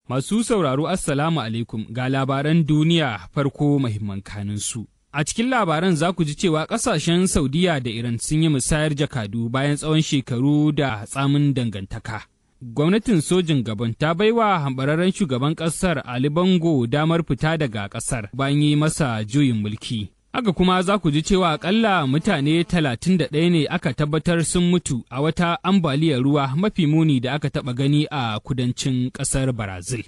Masu sauraro Assalamu alaikum ga labaran duniya farko muhimman kanunsu. A cikin labaran za ku ji cewa ƙasashen Saudiya da Iran sun yi musayar jakadu bayan tsawon shekaru da tsamin dangantaka. Gwamnatin sojin Gabon ta baiwa hambararren shugaban ƙasar Ali Bongo damar fita daga ƙasar bayan yi masa juyin mulki. Haka kuma za ku ji cewa akalla mutane 31 ne aka tabbatar sun mutu a wata ambaliyar ruwa mafi muni da aka taɓa gani a kudancin ƙasar Brazil.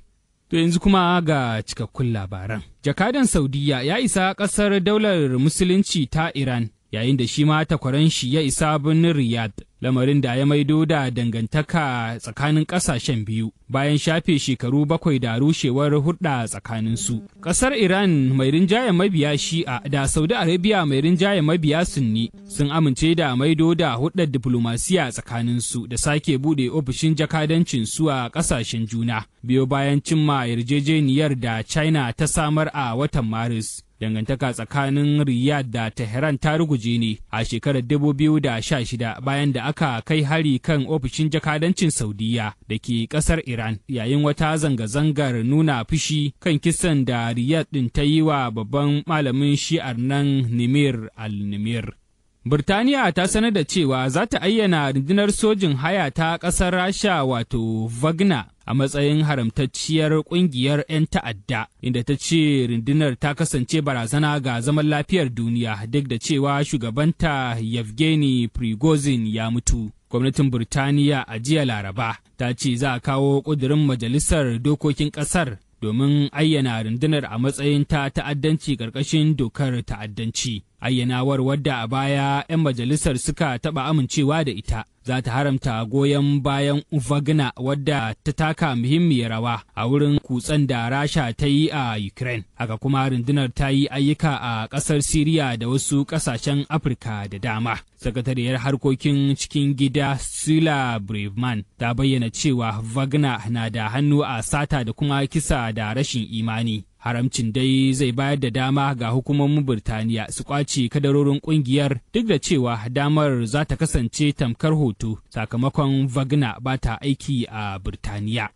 To yanzu kuma ga cikakkun labaran. Jakadan Saudiya ya isa ƙasar daular Musulunci ta Iran yayin da shi ma takwaran shi ya isa birnin Riyadh, lamarin da ya maido da dangantaka tsakanin ƙasashen biyu bayan shafe shekaru 7 da rushewar hulɗa tsakaninsu. Ƙasar Iran mai rinjayen mabiya Shi'a da Saudi Arabia mai rinjayen mabiya Sunni sun amince da maido da hulɗar diflomasiya tsakaninsu da sake buɗe ofishin jakadancin su a ƙasashen juna biyo bayan cimma yarjejeniyar da China ta samar a watan Maris. Dangantaka tsakanin Riyadh da Tehran ta ruguje ne a shekarar 2016 bayan da aka kai hari kan ofishin jakadancin Saudiya da ke ƙasar Iran yayin wata zanga-zangar nuna fushi kan kisan da Riyadh ɗin ta yi wa babban malamin shi'ar nan Nimir al-Nimir. Birtaniya ta sanar da cewa za ta ayyana rundunar sojin haya ta ƙasar Rasha wato Wagner a matsayin haramtacciyar ƙungiyar 'yan ta'adda, inda ta ce rundunar ta kasance barazana ga zaman lafiyar duniya duk da cewa shugabanta Yevgeny Prigozhin ya mutu. Gwamnatin Birtaniya a jiya Laraba ta ce za a kawo ƙudurin majalisar dokokin ƙasar domin ayyana rundunar a matsayin ta ta'addanci ƙarƙashin dokar ta'addanci. Ayyanawar wadda a baya 'yan majalisar suka taɓa amincewa da ita za ta haramta goyon bayan Wagner wadda ta taka muhimmiyar rawa a wurin kutsen da Rasha ta yi a Ukraine. Haka kuma rundunar ta yi ayyuka a ƙasar Siriya da wasu ƙasashen Afirka da dama. Sakatariyar harkokin cikin gida Sula Braverman ta bayyana cewa Wagner na da hannu a sata da kuma kisa da rashin imani. Haramcin dai zai bayar da dama ga hukumomin Birtaniya su kwace kadarorin kungiyar duk da cewa damar za ta kasance tamkar hoto sakamakon Wagner ba ta aiki a Birtaniya.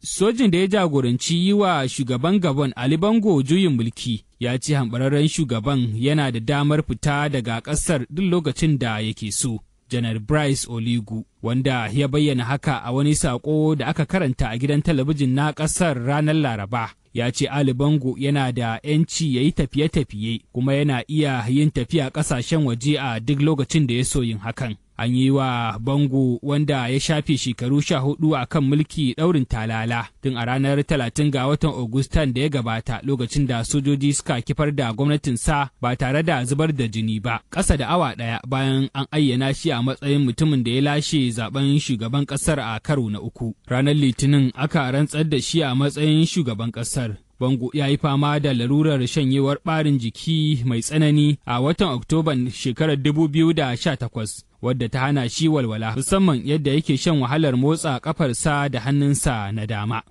Sojin da ya jagoranci yi wa shugaban Gabon Ali Bongo juyin mulki ya ce hambararren shugaban yana da damar fita daga ƙasar duk lokacin da yake so. Janar Brice Oligui, wanda ya bayyana haka a wani saƙo da aka karanta a gidan talabijin na ƙasar ranar Laraba. Ya ce Ali Bongo yana da ‘yanci ya yi tafiye-tafiye kuma yana iya yin tafiya ƙasashen waje a duk lokacin da ya so yin hakan. An yi wa Bongo wanda ya shafe shekaru 14 a kan mulki ɗaurin talala tun a ranar 30 ga watan Agustan da ya gabata lokacin da sojoji suka kifar da gwamnatinsa ba tare da zubar da jini ba. Ƙasa da awa ɗaya bayan an ayyana shi a matsayin mutumin da ya lashe zaben shugaban ƙasar a karo na 3. Ranar Litinin aka rantsar da shi a matsayin shugaban ƙasar. Bongo ya yi fama da larurar shanyewar ɓarin jiki mai tsanani a watan Oktoban shekarar 2018. wadda ta hana shi walwala musamman yadda yake shan wahalar motsa kafarsa da hannunsa na dama.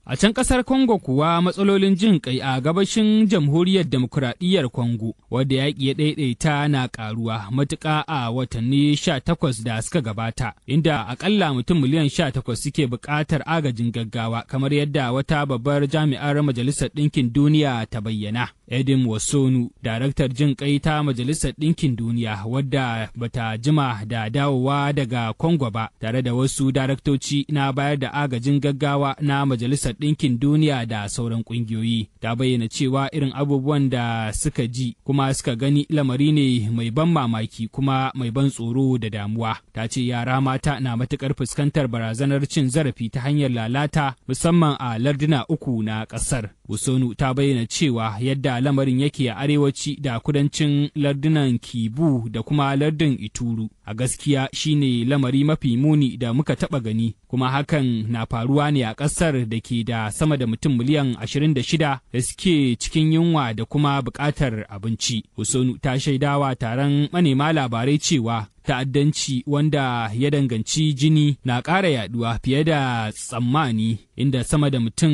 A can ƙasar Congo kuwa matsalolin jin ƙai a gabashin jamhuriyar demokuraɗiyyar Congo wadda yaƙi ya ɗaiɗaita na ƙaruwa matuƙa a watanni 18 da suka gabata, inda aƙalla mutum miliyan 18 suke buƙatar agajin gaggawa kamar yadda wata babbar jami'ar Majalisar Ɗinkin Duniya ta bayyana. Edim Wasonu, daraktar jin ƙai ta Majalisar Ɗinkin Duniya wadda bata jima da dawowa daga Congo ba, tare da wasu daraktoci na bayar da agajin gaggawa na Majalisar Ɗinkin Duniya da sauran ƙungiyoyi, ta bayyana cewa irin abubuwan da suka ji kuma suka gani lamari ne mai ban mamaki kuma mai ban tsoro da damuwa. Ta ce yara mata na matuƙar fuskantar barazanar cin zarafi ta hanyar lalata musamman a larduna 3 na ƙasar. Wasonu ta bayyana cewa yadda lamarin yake a arewaci da kudancin lardunan Kivu da kuma lardin Ituru a gaskiya shine lamari mafi muni da muka taɓa gani, kuma hakan na faruwa ne a ƙasar da ke da sama da mutum miliyan 26 da suke cikin yunwa da kuma buƙatar abinci. Wasonu ta shaidawa taron manema labarai cewa ta'addanci wanda ya danganci jini na ƙara yaduwa fiye da tsammani, inda sama da mutum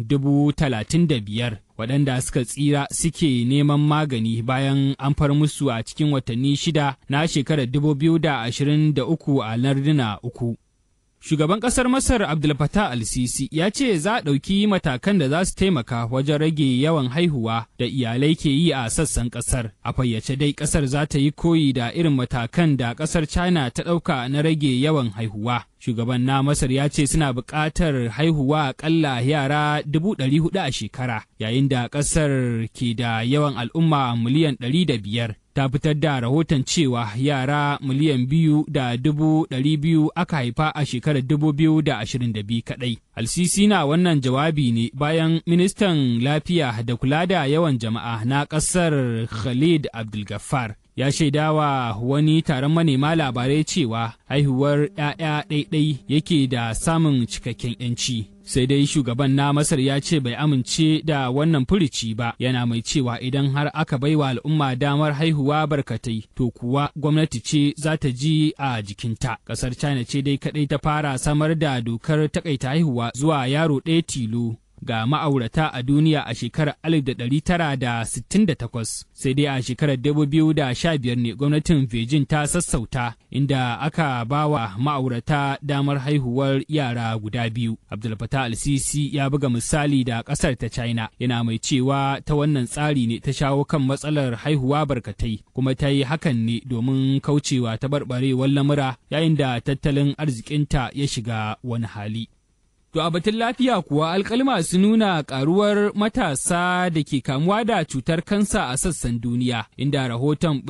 35,000 waɗanda suka tsira suke neman magani bayan an far musu a cikin watanni 6 na shekarar 2023 a larduna 3. Shugaban ƙasar Masar Abdul Fattah al-Sisi ya ce za a ɗauki matakan da za su taimaka wajen rage yawan haihuwa da iyalai ke yi a sassan ƙasar. A fayyace dai ƙasar za ta yi koyi da irin matakan da ƙasar China ta ɗauka na rage yawan haihuwa. Shugaban na Masar ya ce suna buƙatar haihuwa aƙalla yara 400,000 a shekara, yayin da ƙasar ke da yawan al'umma miliyan 500. Ta fitar da rahoton cewa yara miliyan 2,200,000 aka haifa a shekarar 2022 kaɗai. Al-Sisi na wannan jawabi ne bayan ministan lafiya da kula da yawan jama'a na ƙasar Khalid Abdulgafar ya shaidawa wani taron manema labarai cewa haihuwar ‘ya'ya ɗaiɗai yake da samun cikakken ‘yanci. Sai dai shugaban na Masar ya ce bai amince da wannan furici ba, yana mai cewa idan har aka baiwa al'umma damar haihuwa barkatai, to kuwa gwamnati ce za ta ji a jikinta. Ƙasar China ce dai kaɗai ta fara samar da dokar takaita haihuwa zuwa yaro ɗaya tilo ga ma'aurata a duniya a shekarar 1968, sai dai a shekarar 2015 ne gwamnatin Beijing ta sassauta, inda aka ba wa ma'aurata damar haihuwar yara guda biyu. Abdul Fattah al-Sisi ya buga misali da ƙasar ta China, yana mai cewa ta wannan tsari ne ta shawo kan matsalar haihuwa barkatai, kuma ta yi hakan ne domin kaucewa taɓarɓarewar lamura yayin da tattalin arzikinta ya shiga wani hali. To a batun lafiya kuwa alkalma su nuna karuwar matasa da ke kamuwa da cutar kansa a sassan duniya, inda rahoton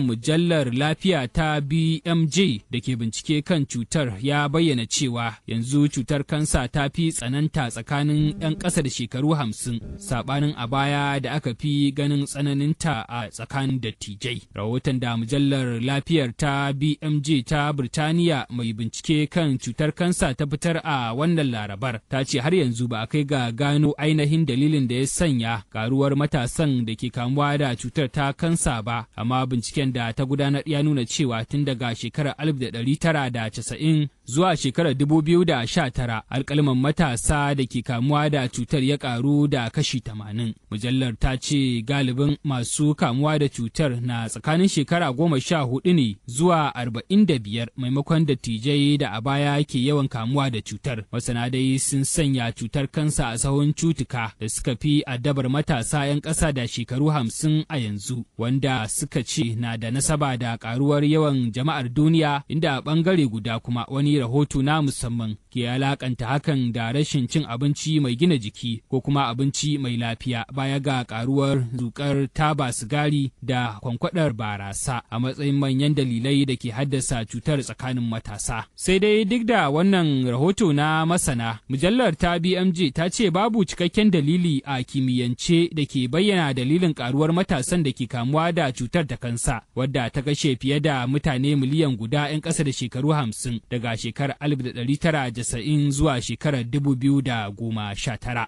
mujallar lafiya ta BMJ da ke bincike kan cutar ya bayyana cewa yanzu cutar kansa ta fi tsananta tsakanin 'yan ƙasa da shekaru 50, saɓanin a baya da aka fi ganin tsananinta a tsakanin dattijai. Rahoton da mujallar lafiyar ta BMJ ta Birtaniya mai bincike kan cutar kansa ta fitar a wannan larabar ta ce har yanzu ba a kai ga gano ainihin dalilin da ya sanya karuwar matasan da ke kamuwa da cutar ta kansa ba, amma binciken da ta gudanar ya nuna cewa tun daga shekarar 1990 zuwa shekarar 2019 alkalman matasa da ke kamuwa da cutar ya karu da kashi 80. Mujallar ta ce galibin masu kamuwa da cutar na tsakanin shekara 14 ne zuwa 45 maimakon dattijai da a baya ke yawan kamuwa da cutar. Masana dai sun sanya cutar kansa a sahun cutuka da suka fi addabar matasa 'yan ƙasa da shekaru 50 a yanzu, wanda suka ce na da nasaba da karuwar yawan jama'ar duniya, inda a ɓangare guda kuma wani rahoto na musamman ke alakanta hakan da rashin cin abinci mai gina jiki ko kuma abinci mai lafiya, baya ga karuwar zukar taba sigari da kwankwadar barasa a matsayin manyan dalilai da ke haddasa cutar tsakanin matasa. Sai dai duk da wannan rahoto na masana, mujallar ta BMJ ta ce babu cikakken dalili a kimiyyance da ke bayyana dalilin karuwar matasan da ke kamuwa da cutar ta kansa, wadda ta kashe fiye da mutane miliyan guda 'yan ƙasa da shekaru 50 daga shekarar 1990 zuwa shekarar 2019.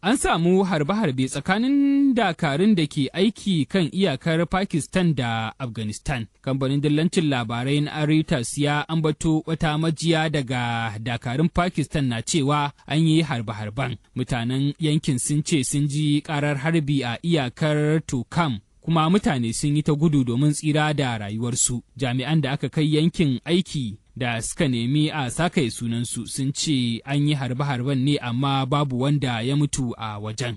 An samu harbe-harbe tsakanin dakarun da ke aiki kan iyakar Pakistan da Afghanistan. Kamfanin dillancin labarai na Reuters ya ambato wata majiya daga dakarun Pakistan na cewa an yi harbe-harben. Mutanen yankin sun ce sun ji karar harbi a iyakar Tokam, kuma mutane sun yi ta gudu domin tsira da rayuwarsu. Jami'an da aka kai yankin aiki da suka nemi a sakaye sunansu sun ce an yi harbe-harben ne, amma babu wanda ya mutu a wajen.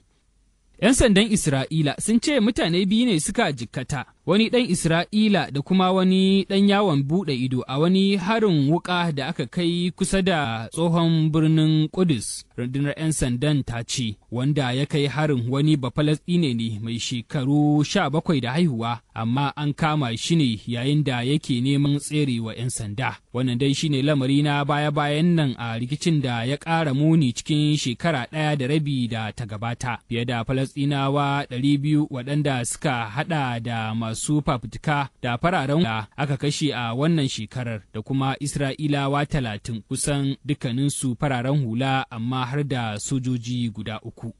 'Yan sandan Isra'ila sun ce mutane biyu ne suka jikkata, wani ɗan Isra'ila da kuma wani ɗan yawon buɗe ido a wani harin wuƙa da aka kai kusa da tsohon birnin Kudus. Rundunar 'yan sandan ta ce wanda ya kai harin wani Bafalasɗine ne mai shekaru 17 da haihuwa, amma an kama shi ne yayin da yake neman tserewa 'yan sanda. Wannan dai shine lamari na baya-bayan nan a rikicin da ya ƙara muni cikin shekara ɗaya da rabi da ta gabata. Fiye da Falasɗinawa 200 waɗanda suka haɗa da masu fafutuka da fararen da aka kashe a wannan shekarar, da kuma Isra'ilawa 30, kusan dukkaninsu fararen hula amma har da sojoji guda 3.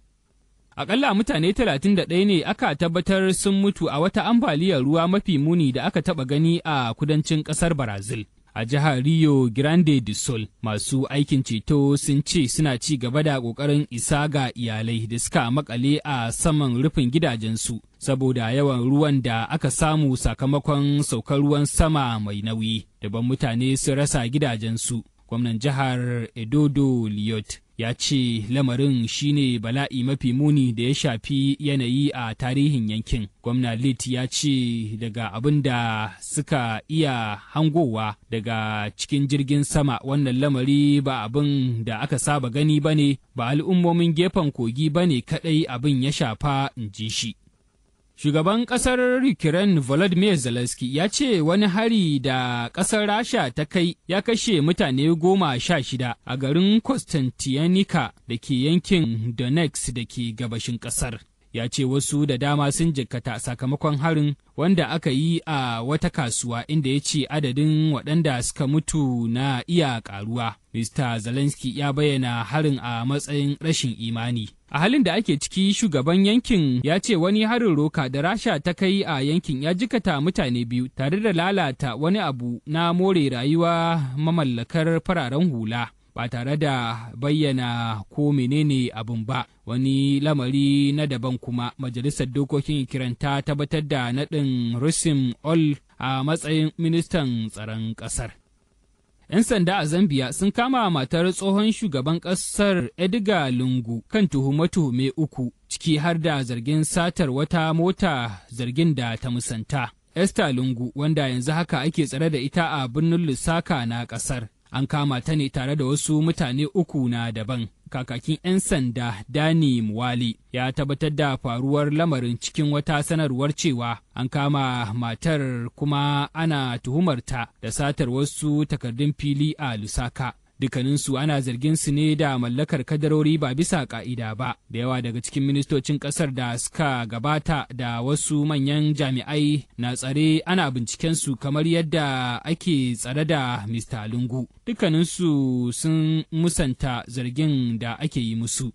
Aƙalla mutane 31 ne aka tabbatar sun mutu a wata ambaliyar ruwa mafi muni da aka taɓa gani a kudancin ƙasar Brazil. a jihar Rio Grande do Sul. Masu aikin ceto sun ce suna ci gaba da ƙoƙarin isa ga iyalai da suka makale a saman rufin gidajensu saboda yawan ruwan da aka samu sakamakon saukar ruwan sama mai nauyi. Daban mutane sun rasa gidajensu. Gwamnan jihar Edodo Liot ya ce lamarin shine bala'i mafi muni da ya shafi yanayi a tarihin yankin. Gwamna Lit ya ce daga abin da suka iya hangowa daga cikin jirgin sama wannan lamari ba abin da aka saba gani ba ne, ba al'ummomin gefen kogi ba ne kaɗai abin ya shafa, in ji shi. Shugaban ƙasar Ukraine Volodymyr Zelensky ya ce wani hari da ƙasar Rasha ta kai ya kashe mutane 16 a garin Kostantiyanika da ke yankin Donetsk da ke gabashin ƙasar. Ya ce wasu da dama sun jikkata sakamakon harin wanda aka yi a wata kasuwa, inda ya ce adadin waɗanda suka mutu na iya ƙaruwa. Mr. Zelensky ya bayyana harin a matsayin rashin imani. A halin da ake ciki, shugaban yankin ya ce wani harin roka da Rasha ta kai a yankin ya jikata mutane 2 tare da lalata wani abu na more rayuwa mamallakar fararen hula, ba tare da bayyana ko menene abin ba. Wani lamari na daban kuma, Majalisar Dokokin Ukraine ta tabbatar da naɗin Rusim Ol a matsayin ministan tsaron ƙasar. 'Yan sanda a Zambia sun kama matar tsohon shugaban ƙasar Edgar Lungu kan tuhume-tuhume 3, ciki har da zargin satar wata mota, zargin da ta musanta. Esther Lungu, wanda yanzu haka ake tsare da ita a birnin Lusaka na ƙasar, an kama ta ne tare da wasu mutane 3 na daban. Kakakin 'yan sanda Dani Muwali ya tabbatar da faruwar lamarin cikin wata sanarwar cewa an kama matar kuma ana tuhumarta da satar wasu takardun fili a Lusaka. Dukkaninsu ana zargin su ne da mallakar kadarori ba bisa ka'ida ba. Da yawa daga cikin ministocin ƙasar da suka gabata da wasu manyan jami'ai na tsare ana bincikensu kamar yadda ake tsare da Mr. Lungu. Dukkaninsu sun musanta zargin da ake yi musu.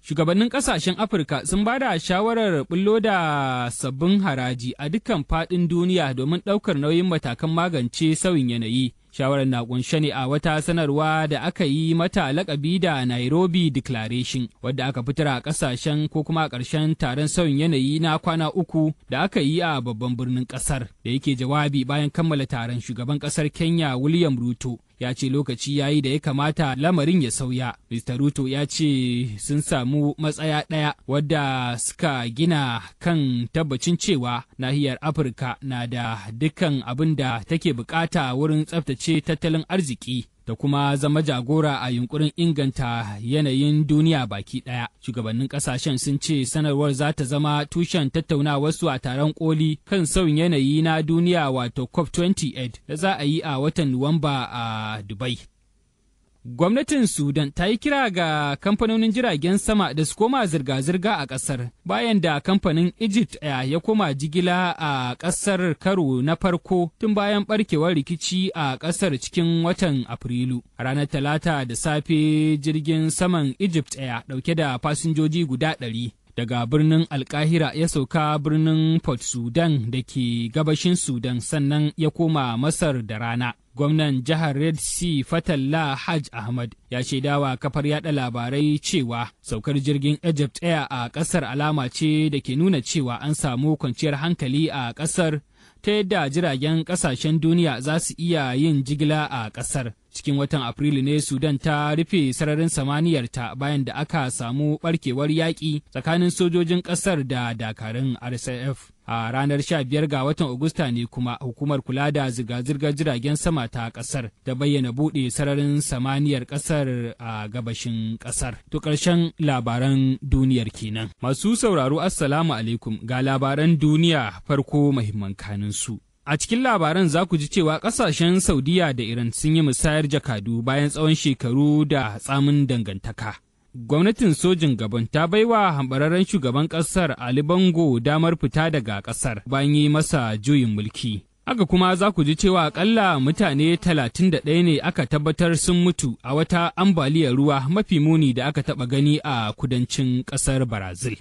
Shugabannin ƙasashen Afirka sun ba da shawarar bullo da sabbin haraji a dukkan faɗin duniya domin ɗaukar nauyin matakan magance sauyin yanayi. Shawarar na kunshe ne a wata sanarwa da aka yi mata lakabi da Nairobi Declaration, wadda aka fitar a ƙasashen ko kuma a ƙarshen taron sauyin yanayi na kwana 3 da aka yi a babban birnin ƙasar. Da yake jawabi bayan kammala taron, shugaban ƙasar Kenya William Ruto ya ce lokaci ya yi da ya kamata lamarin ya sauya. Mr. Ruto ya ce sun samu matsaya ɗaya wadda suka gina kan tabbacin cewa nahiyar Afirka na da dukkan abin da take bukata wurin tsaftace tattalin arziki da kuma zama jagora a yunkurin inganta yanayin duniya baki ɗaya. Shugabannin ƙasashen sun ce sanarwar za ta zama tushen tattaunawarsu a taron koli kan sauyin yanayi na duniya wato COP28 da za a yi a watan Nuwamba a Dubai. Gwamnatin Sudan ta yi kira ga kamfanonin jiragen sama da su koma zirga-zirga a ƙasar bayan da kamfanin Egypt Air ya koma jigila a ƙasar karo na farko tun bayan ɓarkewar rikici a ƙasar cikin watan Afrilu. A ranar Talata da safe, jirgin saman Egypt Air ɗauke da fasinjoji guda 100 daga birnin Alkahira ya sauka birnin Port Sudan da ke gabashin Sudan, sannan ya koma Masar da rana. Gwamnan jihar Red Sea Fatallah Hajj Ahmad ya shaidawa kafar yada labarai cewa saukar jirgin Egypt Air a ƙasar alama ce da ke nuna cewa an samu kwanciyar hankali a ƙasar ta yadda jiragen ƙasashen duniya za su iya yin jigila a ƙasar. Cikin watan Afrilu ne Sudan ta rufe sararin samaniyarta bayan da aka samu ɓarkewar yaƙi tsakanin sojojin ƙasar da dakarun RSF. A ranar 15 ga watan Agusta ne kuma hukumar kula da zirga-zirgar jiragen sama ta ƙasar ta bayyana buɗe sararin samaniyar ƙasar a gabashin ƙasar. To ƙarshen labaran duniyar kenan. Masu sauraro Assalamu alaikum, ga labaran duniya, farko muhimman kanunsu. A cikin labaran za ku ji cewa ƙasashen Saudiya da Iran sun yi musayar jakadu bayan tsawon shekaru da tsamin dangantaka. Gwamnatin sojin Gabon ta baiwa hambararren shugaban ƙasar Ali Bongo damar fita daga ƙasar bayan yi masa juyin mulki. Haka kuma za ku ji cewa akalla mutane 31 ne aka tabbatar sun mutu a wata ambaliyar ruwa mafi muni da aka taɓa gani a kudancin ƙasar Brazil.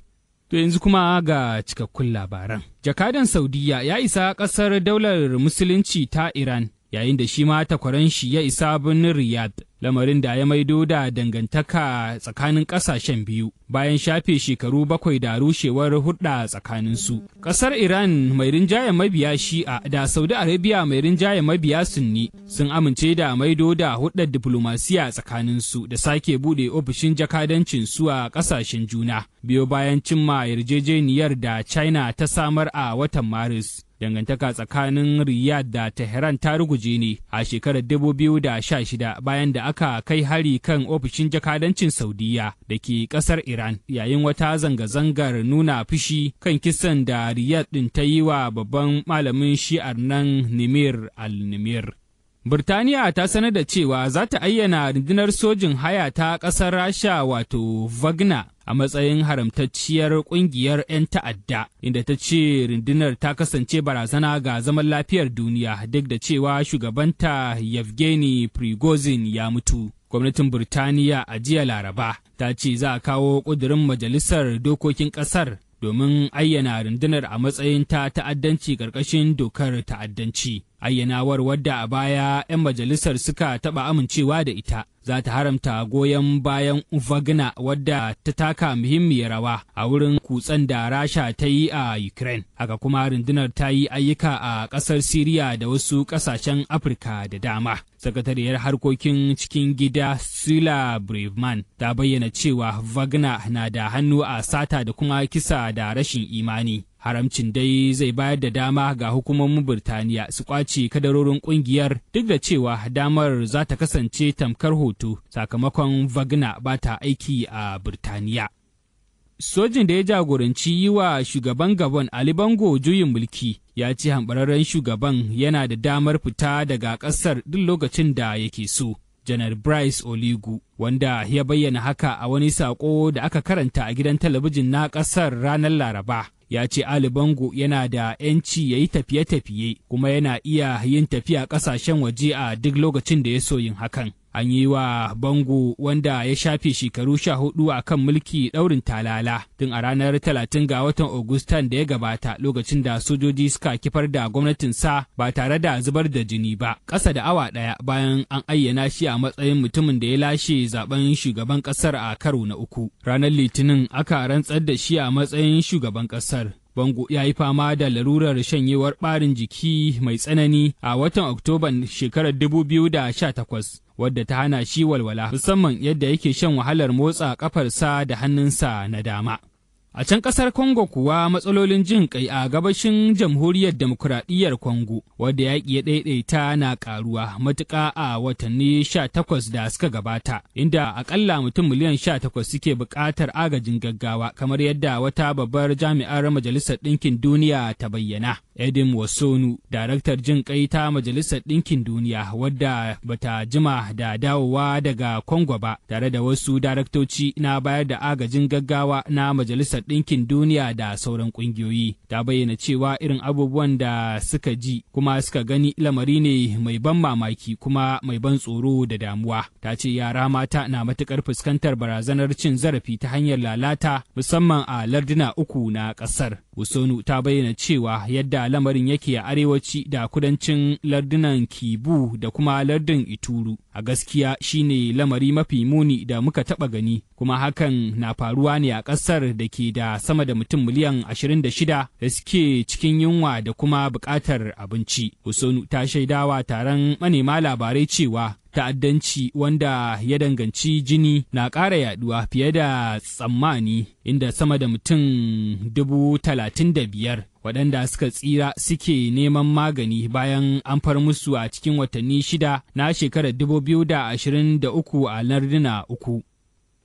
To yanzu kuma ga cikakkun labaran. Jakadan Saudiya ya isa ƙasar daular Musulunci ta Iran yayin da shi ma takwaran shi ya isa birnin Riyadh, lamarin da ya maido da dangantaka tsakanin ƙasashen biyu bayan shafe shekaru 7 da rushewar hulɗa tsakaninsu. Ƙasar Iran mai rinjayen mabiya Shi'a da Saudi Arabia mai rinjayen mabiya Sunni sun amince da maido da hulɗar diflomasiya tsakaninsu da sake buɗe ofishin jakadancin su a ƙasashen juna, biyo bayan cimma yarjejeniyar da China ta samar a watan Maris. Dangantaka tsakanin Riyadh da Tehran ta ruguje ne a shekarar 2016 bayan da aka kai hari kan ofishin jakadancin Saudiya da ke ƙasar Iran yayin wata zanga-zangar nuna fushi kan kisan da Riyadh ɗin ta yi wa babban malamin shi'ar nan Nimir al-Nimir. Birtaniya ta sanar da cewa za ta ayyana rundunar sojin haya ta ƙasar Rasha wato Wagner a matsayin haramtacciyar ƙungiyar 'yan ta'adda, inda ta ce rundunar ta kasance barazana ga zaman lafiyar duniya duk da cewa shugabanta Yevgeny Prigozhin ya mutu. Gwamnatin Birtaniya a jiya Laraba ta ce za a kawo ƙudurin majalisar dokokin ƙasar domin ayyana rundunar a matsayin ta ta'addanci ƙarƙashin dokar ta'addanci. Ayyanawar wadda a baya 'yan majalisar suka taɓa amincewa da ita za ta haramta goyon bayan Wagner wadda ta taka muhimmiyar rawa a wurin kutsen da Rasha ta yi a Ukraine. Haka kuma rundunar ta yi ayyuka a ƙasar Siriya da wasu ƙasashen Afirka da dama. Sakatariyar harkokin cikin gida Sula Braverman ta bayyana cewa Wagner na da hannu a sata da kuma kisa da rashin imani. Haramcin dai zai bayar da dama ga hukumomin Birtaniya su kwace kadarorin kungiyar duk da cewa damar za ta kasance tamkar hoto sakamakon Wagner ba ta aiki a Birtaniya. Sojin da ya jagoranci yi wa shugaban Gabon Ali Bongo juyin mulki ya ce hambararren shugaban yana da damar fita daga ƙasar duk lokacin da yake so. Janar Brice Oligui, wanda ya bayyana haka a wani saƙo da aka karanta a gidan talabijin na ƙasar ranar Laraba. Ya ce Ali Bongo yana da ‘yanci ya yi tafiye-tafiye kuma yana iya yin tafiya ƙasashen waje a duk lokacin da ya so yin hakan. An yi wa Bongo wanda ya shafe shekaru 14 a kan mulki ɗaurin talala tun a ranar 30 ga watan Agustan da ya gabata lokacin da sojoji suka kifar da gwamnatinsa ba tare da zubar da jini ba. Ƙasa da awa ɗaya bayan an ayyana shi a matsayin mutumin da ya lashe zaben shugaban ƙasar a karo na 3. Ranar Litinin aka rantsar da shi a matsayin shugaban ƙasar. Bongo ya yi fama da larurar shanyewar ɓarin jiki mai tsanani a watan Oktoban shekarar 2018. wadda ta hana shi walwala musamman yadda yake shan wahalar motsa kafarsa da hannunsa na dama. A can ƙasar Congo kuwa matsalolin jin ƙai a gabashin jamhuriyar demokuraɗiyyar Congo wadda yaƙi ya ɗaiɗaita na ƙaruwa matuƙa a watanni 18 da suka gabata, inda aƙalla mutum miliyan 18 suke buƙatar agajin gaggawa kamar yadda wata babbar jami'ar Majalisar Ɗinkin Duniya ta bayyana. Edim Wasonu, daraktar jin ƙai ta Majalisar Ɗinkin Duniya wadda bata jima da dawowa daga Congo ba, tare da wasu daraktoci na bayar da agajin gaggawa na Majalisar Ɗinkin Duniya da sauran ƙungiyoyi, ta bayyana cewa irin abubuwan da suka ji kuma suka gani lamari ne mai ban mamaki kuma mai ban tsoro da damuwa. Ta ce yara mata na matuƙar fuskantar barazanar cin zarafi ta hanyar lalata musamman a larduna 3 na ƙasar. Wasonu ta bayyana cewa yadda lamarin yake a arewaci da kudancin lardunan Kibu da kuma lardin Ituru a gaskiya shine lamari mafi muni da muka taɓa gani, kuma hakan na faruwa ne a ƙasar da ke da sama da mutum miliyan 26 da suke cikin yunwa da kuma buƙatar abinci. Wasonu ta shaidawa taron manema labarai cewa ta'addanci wanda ya danganci jini na ƙara yaduwa fiye da tsammani, inda sama da mutum 35,000 waɗanda suka tsira suke neman magani bayan an far musu a cikin watanni 6 na shekarar 2023 a larduna 3.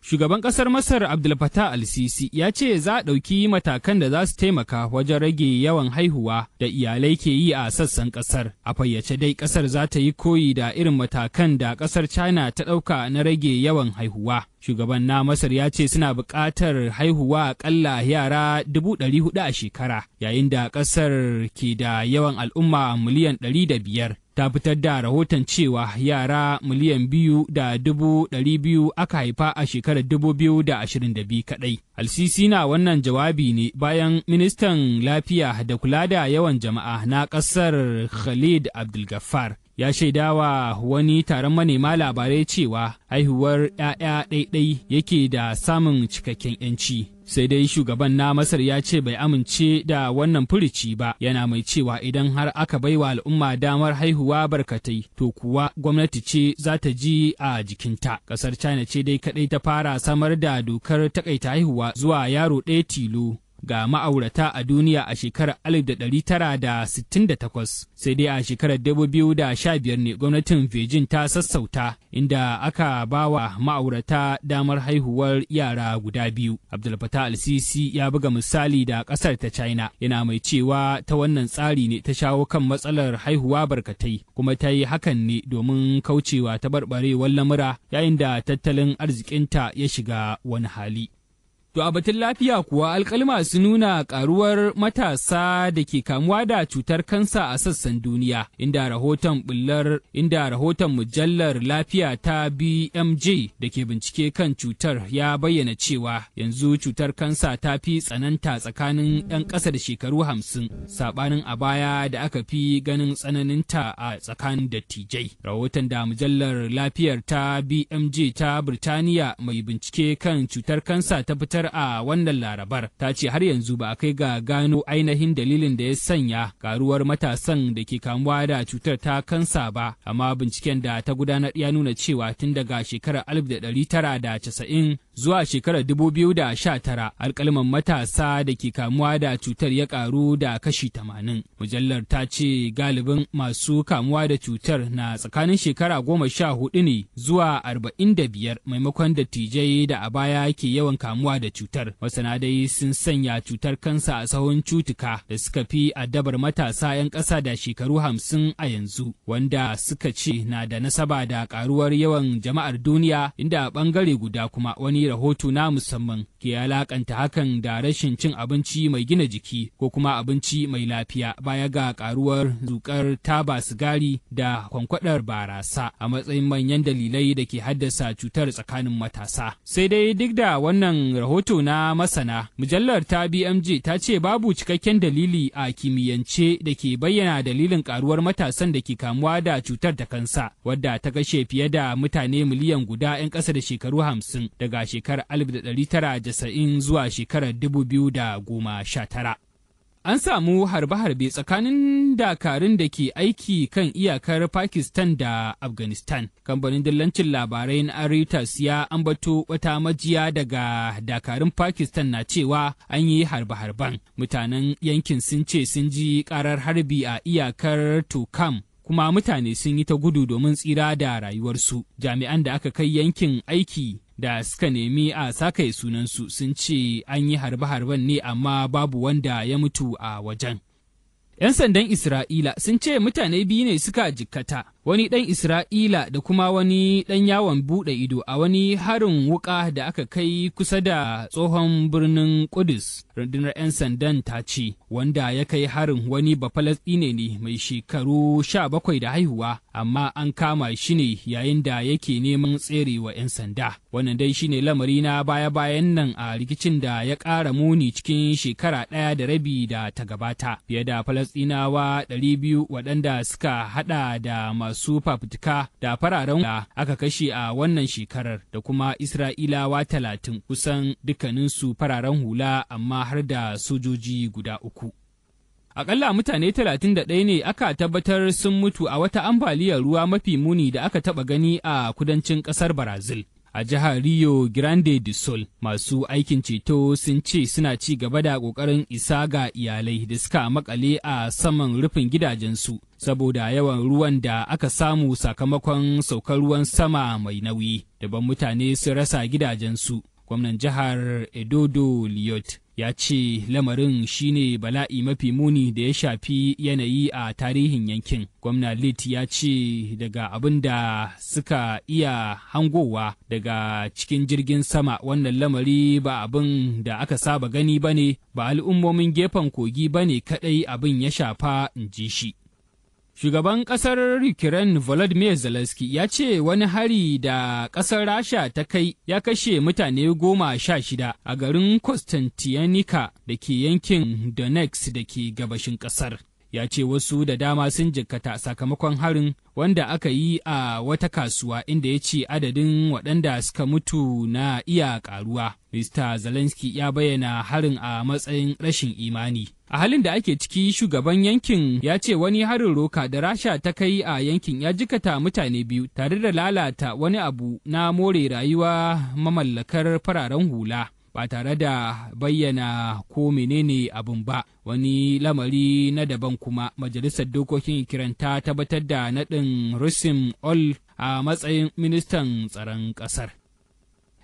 Shugaban ƙasar Masar Abdel Fattah al-Sisi ya ce za a ɗauki matakan da za su taimaka wajen rage yawan haihuwa da iyalai ke yi a sassan ƙasar. A fayyace dai ƙasar za ta yi koyi da irin matakan da ƙasar China ta ɗauka na rage yawan haihuwa. Shugaban na Masar ya ce suna buƙatar haihuwa aƙalla yara 400,000 a shekara, yayin da ƙasar ke da yawan al'umma miliyan 500. Ta fitar da rahoton cewa yara miliyan 2,200,000 aka haifa a shekarar 2022 kaɗai. Al-Sisi na wannan jawabi ne bayan ministan lafiya da kula da yawan jama'a na ƙasar Khalid Abdulgafar ya shaidawa wani taron manema labarai cewa haihuwar 'ya'ya ɗaiɗai yake da samun cikakken 'yanci. Sai dai shugaban na Masar ya ce bai amince da wannan furici ba, yana mai cewa idan har aka baiwa al'umma damar haihuwa barkatai to kuwa gwamnati ce za ta ji a jikinta. Ƙasar China ce dai kaɗai ta fara samar da dokar takaita haihuwa zuwa yaro ɗaya tilo ga ma'aurata a duniya a shekarar 1968, sai dai a shekarar 2015 ne gwamnatin Beijing ta sassauta, inda aka ba wa ma'aurata damar haihuwar yara guda biyu. Abdul Fattah al-Sisi ya buga misali da ƙasar ta China, yana mai cewa ta wannan tsari ne ta shawo kan matsalar haihuwa barkatai, kuma ta yi hakan ne domin kaucewa taɓarɓarewar lamura yayin da tattalin arzikinta ya shiga wani hali. To a batun lafiya kuwa alkalma su nuna karuwar matasa da ke kamuwa da cutar kansa a sassan duniya, inda rahoton mujallar lafiya ta BMJ da ke bincike kan cutar ya bayyana cewa yanzu cutar kansa ta fi tsananta tsakanin 'yan ƙasa da shekaru 50, saɓanin a baya da aka fi ganin tsananinta a tsakanin dattijai. Rahoton da mujallar lafiyar ta BMJ ta Birtaniya mai bincike kan cutar kansa ta fitar a wannan larabar ta ce har yanzu ba a kai ga gano ainihin dalilin da ya sanya karuwar matasan da ke kamuwa da cutar ta kansa ba, amma binciken da ta gudanar ya nuna cewa tun daga shekarar 1990 zuwa shekarar 2019 alkalman matasa da ke kamuwa da cutar ya karu da kashi 80. Mujallar ta ce galibin masu kamuwa da cutar na tsakanin shekara 14 ne zuwa 45 maimakon dattijai da a baya ke yawan kamuwa da cutar. Masana dai sun sanya cutar kansa a sahun cutuka da suka fi addabar matasa 'yan ƙasa da shekaru 50 a yanzu, wanda suka ce na da nasaba da karuwar yawan jama'ar duniya, inda a ɓangare guda kuma wani rahoto na musamman ke alakanta hakan da rashin cin abinci mai gina jiki ko kuma abinci mai lafiya, baya ga karuwar zukar taba sigari da kwankwadar barasa a matsayin manyan dalilai da ke haddasa cutar tsakanin matasa. Sai dai duk da wannan rahoto na masana, mujallar ta BMJ ta ce babu cikakken dalili a kimiyyance da ke bayyana dalilin karuwar matasan da ke kamuwa da cutar ta kansa, wadda ta kashe fiye da mutane miliyan guda 'yan ƙasa da shekaru 50 daga shekarar 1990 zuwa shekarar 2019. An samu harbe-harbe tsakanin dakarun da ke aiki kan iyakar Pakistan da Afghanistan. Kamfanin dillancin labarai na Reuters ya ambato wata majiya daga dakarun Pakistan na cewa an yi harbe-harben. Mutanen yankin sun ce sun ji karar harbi a iyakar Tukam, kuma mutane sun yi ta gudu domin tsira da rayuwarsu. Jami'an da aka kai yankin aiki da suka nemi a sakaye sunansu sun ce an yi harbe-harben ne amma babu wanda ya mutu a wajen. 'Yan sandan Isra'ila sun ce mutane biyu ne suka jikkata, wani ɗan Isra'ila da kuma wani ɗan yawon buɗe ido a wani harin wuƙa da aka kai kusa da tsohon birnin Kudus. Rundunar 'yan sandan ta ce wanda ya kai harin wani Bafalasɗine ne mai shekaru 17 da haihuwa, amma an kama shi ne yayin da yake neman tserewa 'yan sanda. Wannan dai shine lamari na baya-bayan nan a rikicin da ya ƙara muni cikin shekara ɗaya da rabi da ta gabata. Fiye da Falasɗinawa 200 waɗanda suka haɗa da masu fafutuka da fararen da aka kashe a wannan shekarar, da kuma Isra'ilawa 30, kusan dukkaninsu fararen hula amma har da sojoji guda 3. Aƙalla mutane 31 ne aka tabbatar sun mutu a wata ambaliyar ruwa mafi muni da aka taɓa gani a kudancin ƙasar Brazil. A jihar Rio Grande do Sul, masu aikin ceto sun ce suna ci gaba da ƙoƙarin isa ga iyalai da suka makale a saman rufin gidajensu saboda yawan ruwan da aka samu sakamakon saukar ruwan sama mai nauyi. Daban mutane sun rasa gidajensu. Gwamnan jihar Edodo Liot ya ce lamarin shine bala'i mafi muni da ya shafi yanayi a tarihin yankin. Gwamna Lit ya ce daga abin da suka iya hangowa daga cikin jirgin sama, wannan lamari ba abin da aka saba gani ba ne, ba al'ummomin gefen kogi ba ne kaɗai abin ya shafa, in ji shi. Shugaban ƙasar Ukraine Volodymyr Zelensky ya ce wani hari da ƙasar Rasha ta kai ya kashe mutane 16 a garin Kostantiyanika da ke yankin Donetsk da ke gabashin ƙasar. ya ce wasu da dama sun jikkata sakamakon harin wanda aka yi a wata kasuwa, inda ya ce adadin waɗanda suka mutu na iya ƙaruwa. Mr. Zelensky ya bayyana harin a matsayin rashin imani. A halin da ake ciki, shugaban yankin ya ce wani harin roka da Rasha ta kai a yankin ya jikata mutane biyu tare da lalata wani abu na more rayuwa mamallakar fararen hula, ba tare da bayyana ko menene abin ba. Wani lamari na daban kuma, Majalisar Dokokin Ukraine ta tabbatar da naɗin Rusim Ol a matsayin ministan tsaron ƙasar.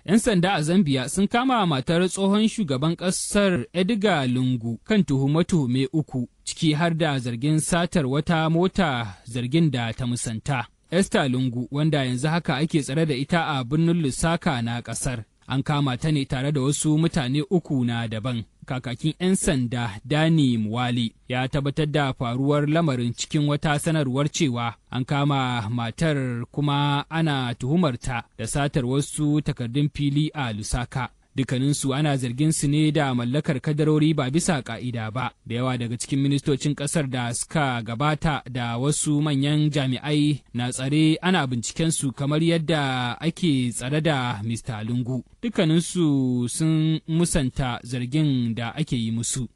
'Yan sanda a Zambia sun kama matar tsohon shugaban ƙasar Edgar Lungu kan tuhume-tuhume 3, ciki har da zargin satar wata mota, zargin da ta musanta. Esther Lungu, wanda yanzu haka ake tsare da ita a birnin Lusaka na ƙasar, an kama ta ne tare da wasu mutane 3 na daban. Kakakin 'yan sanda Dani Muwali ya tabbatar da faruwar lamarin cikin wata sanarwar cewa an kama matar kuma ana tuhumarta da satar wasu takardun fili a Lusaka. Dukkaninsu ana zargin su ne da mallakar kadarori ba bisa ka'ida ba. Da yawa daga cikin ministocin ƙasar da suka gabata da wasu manyan jami'ai na tsare ana bincikensu kamar yadda ake tsare da Mr. Lungu. Dukkaninsu sun musanta zargin da ake yi musu.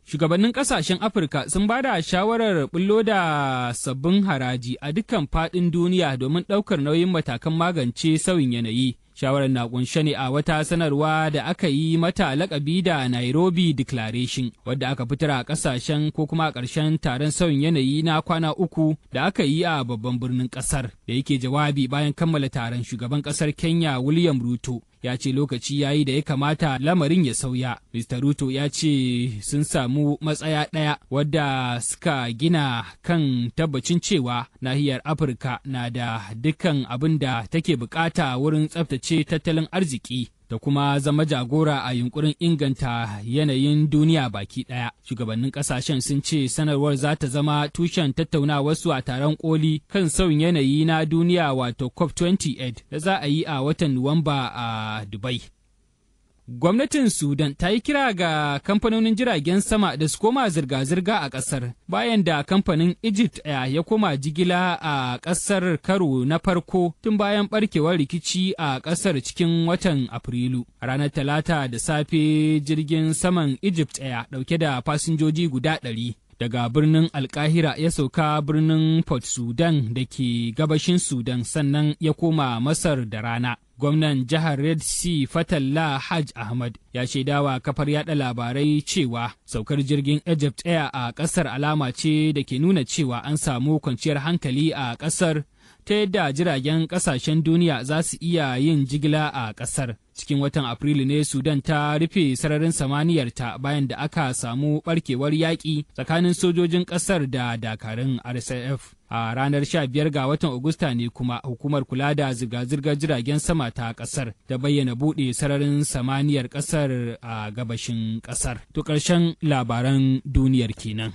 Shugabannin ƙasashen Afirka sun ba da shawarar bullo da sabbin haraji a dukkan faɗin duniya domin ɗaukar nauyin matakan magance sauyin yanayi. Shawarar na kunshe ne a wata sanarwa da aka yi mata lakabi da Nairobi Declaration, wadda aka fitar a ƙasashen ko kuma a ƙarshen taron sauyin yanayi na kwana 3 da aka yi a babban birnin ƙasar. Da yake jawabi bayan kammala taron, shugaban ƙasar Kenya William Ruto ya ce lokaci ya yi da ya kamata lamarin ya sauya. Mr. Ruto ya ce sun samu matsaya ɗaya wadda suka gina kan tabbacin cewa nahiyar Afirka na da dukkan abin da take bukata wurin tsaftace tattalin arziki da kuma zama jagora a yunkurin inganta yanayin duniya baki ɗaya. Shugabannin ƙasashen sun ce sanarwar za ta zama tushen tattaunawarsu a taron koli kan sauyin yanayi na duniya wato COP28 da za a yi a watan Nuwamba a Dubai. Gwamnatin Sudan ta yi kira ga kamfanonin jiragen sama da su koma zirga-zirga a ƙasar bayan da kamfanin Egypt Air ya koma jigila a ƙasar karo na farko tun bayan ɓarkewar rikici a ƙasar cikin watan Afrilu. A ranar Talata da safe, jirgin saman Egypt Air ɗauke da fasinjoji guda 100 daga birnin Alkahira ya sauka birnin Port Sudan da ke gabashin Sudan, sannan ya koma Masar da rana. Gwamnan jihar Red Sea Fatallah Hajj Ahmad ya shaidawa kafar yada labarai cewa saukar jirgin Egypt Air a ƙasar alama ce da ke nuna cewa an samu kwanciyar hankali a ƙasar, ta yadda jiragen ƙasashen duniya za su iya yin jigila a ƙasar. Cikin watan Afrilu ne Sudan ta rufe sararin samaniyarta bayan da aka samu ɓarkewar yaƙi tsakanin sojojin ƙasar da dakarun RSF. A ranar 15 ga watan Agusta ne kuma hukumar kula da zirga-zirgar jiragen sama ta ƙasar ta bayyana buɗe sararin samaniyar ƙasar a gabashin ƙasar. To ƙarshen labaran duniyar kenan.